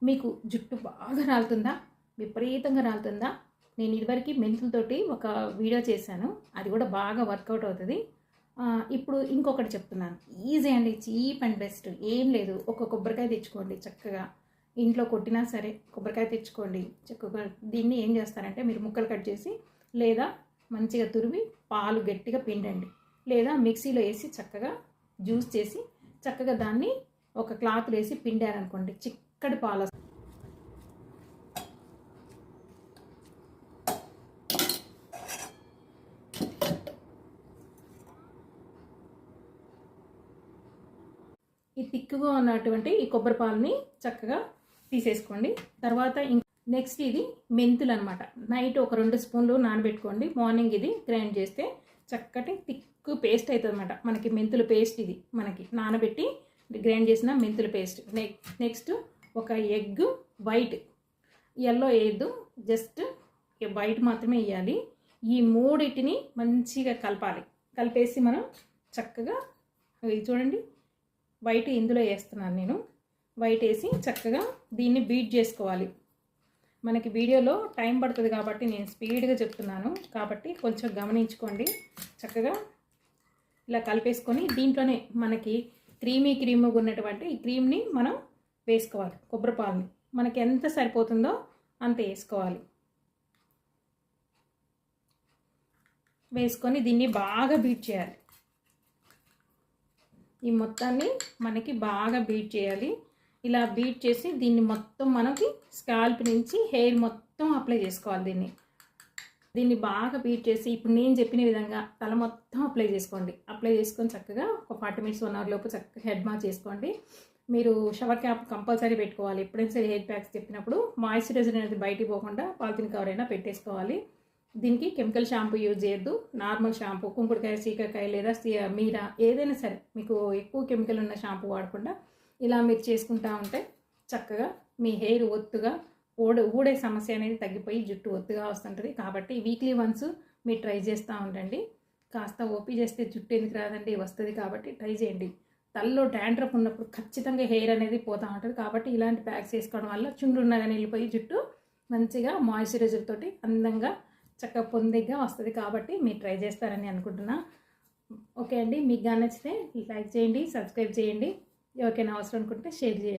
మీకు జుట్టు బాగా రాలుతుందా, విపరీతంగా రాలుతుందా? నేను ఇదివరకు మెంతులతోటి ఒక వీడియో చేశాను, అది కూడా బాగా వర్కౌట్ అవుతుంది. ఇప్పుడు ఇంకొకటి చెప్తున్నాను, ఈజీ అండి, చీప్ అండ్ బెస్ట్. ఏం లేదు, ఒక కొబ్బరికాయ తెచ్చుకోండి, చక్కగా ఇంట్లో కొట్టినా సరే కొబ్బరికాయ తెచ్చుకోండి. చక్కగా దీన్ని ఏం చేస్తారంటే మీరు ముక్కలు కట్ చేసి లేదా మంచిగా తురిమి పాలు గట్టిగా పిండండి, లేదా మిక్సీలో వేసి చక్కగా జ్యూస్ చేసి చక్కగా దాన్ని ఒక క్లాత్ వేసి పిండారనుకోండి, చిక్కటి పాలు. ఈ తిక్కుగా ఉన్నటువంటి ఈ కొబ్బరి పాలని చక్కగా తీసేసుకోండి. తర్వాత నెక్స్ట్ ఇది మెంతులు అనమాట. నైట్ ఒక 2 స్పూన్లు నానబెట్టుకోండి, మార్నింగ్ ఇది గ్రైండ్ చేస్తే చక్కటి తిక్కు పేస్ట్ అవుతుంది అనమాట. మనకి మెంతుల పేస్ట్ ఇది, మనకి నానబెట్టి గ్రైండ్ చేసిన మెంతుల పేస్ట్. నెక్స్ట్ ఒక ఎగ్ వైట్, ఎల్లో వేయద్దు, జస్ట్ వైట్ మాత్రమే వేయాలి. ఈ మూడింటిని మంచిగా కలపాలి. కలిపేసి మనం చక్కగా చూడండి, వైట్ ఇందులో వేస్తున్నాను నేను. వైట్ వేసి చక్కగా దీన్ని బీట్ చేసుకోవాలి. మనకి వీడియోలో టైం పడుతుంది కాబట్టి నేను స్పీడ్గా చెప్తున్నాను, కాబట్టి కొంచెం గమనించుకోండి. చక్కగా ఇలా కలిపేసుకొని దీంట్లోనే మనకి క్రీమీగా ఉన్నటువంటి ఈ క్రీమ్ని మనం వేసుకోవాలి. కొబ్బరి పాలని మనకి ఎంత సరిపోతుందో అంత వేసుకోవాలి. వేసుకొని దీన్ని బాగా బీట్ చేయాలి. ఈ మొత్తాన్ని మనకి బాగా బీట్ చేయాలి. ఇలా బీట్ చేసి దీన్ని మొత్తం మనకి స్కాల్ప్ నుంచి హెయిర్ మొత్తం అప్లై చేసుకోవాలి. దీన్ని బాగా బీట్ చేసి ఇప్పుడు నేను చెప్పిన విధంగా తల మొత్తం అప్లై చేసుకోండి. అప్లై చేసుకొని చక్కగా ఒక 40 మినిట్స్ 1 అవర్ లోపు చక్కగా హెడ్ మాస్ చేసుకోండి. మీరు షవర్ క్యాప్ కంపల్సరీ పెట్టుకోవాలి. ఎప్పుడైనా సరే హెయిర్ ప్యాక్స్ చెప్పినప్పుడు మాయిశ్చరైజర్ అనేది బయటికి పోకుండా పాలిథిన్ కవర్ అయినా పెట్టేసుకోవాలి. దీనికి కెమికల్ షాంపూ యూజ్ చేయొద్దు. నార్మల్ షాంపూ, కుంకుడుకాయ, సీకాకాయ లేదా మీరా ఏదైనా సరే మీకు ఎక్కువ కెమికల్ ఉన్న షాంపూ వాడకుండా ఇలా మీరు చేసుకుంటూ ఉంటే చక్కగా మీ హెయిర్ ఒత్తుగా ఊడే సమస్య అనేది తగ్గిపోయి జుట్టు ఒత్తుగా వస్తుంటుంది. కాబట్టి వీక్లీ వన్స్ మీరు ట్రై చేస్తూ ఉండండి. కాస్త ఓపీ చేస్తే జుట్టు ఎందుకు రాదండి, వస్తుంది. కాబట్టి ట్రై చేయండి. తలలో డాండ్రఫ్ ఉన్నప్పుడు ఖచ్చితంగా హెయిర్ అనేది పోతూ ఉంటుంది. కాబట్టి ఇలాంటి ప్యాక్స్ వేసుకోవడం వల్ల చుండ్రున్నగానే వెళ్ళిపోయి జుట్టు మంచిగా మాయిశ్చరైజర్ తోటి అందంగా చక్కగా పొందిగా వస్తుంది. కాబట్టి మీరు ట్రై చేస్తారని అనుకుంటున్నా. ఓకే అండి, మీకు నచ్చితే లైక్ చేయండి, సబ్స్క్రైబ్ చేయండి. ఎవరికైనా అవసరం అనుకుంటే షేర్ చేయండి.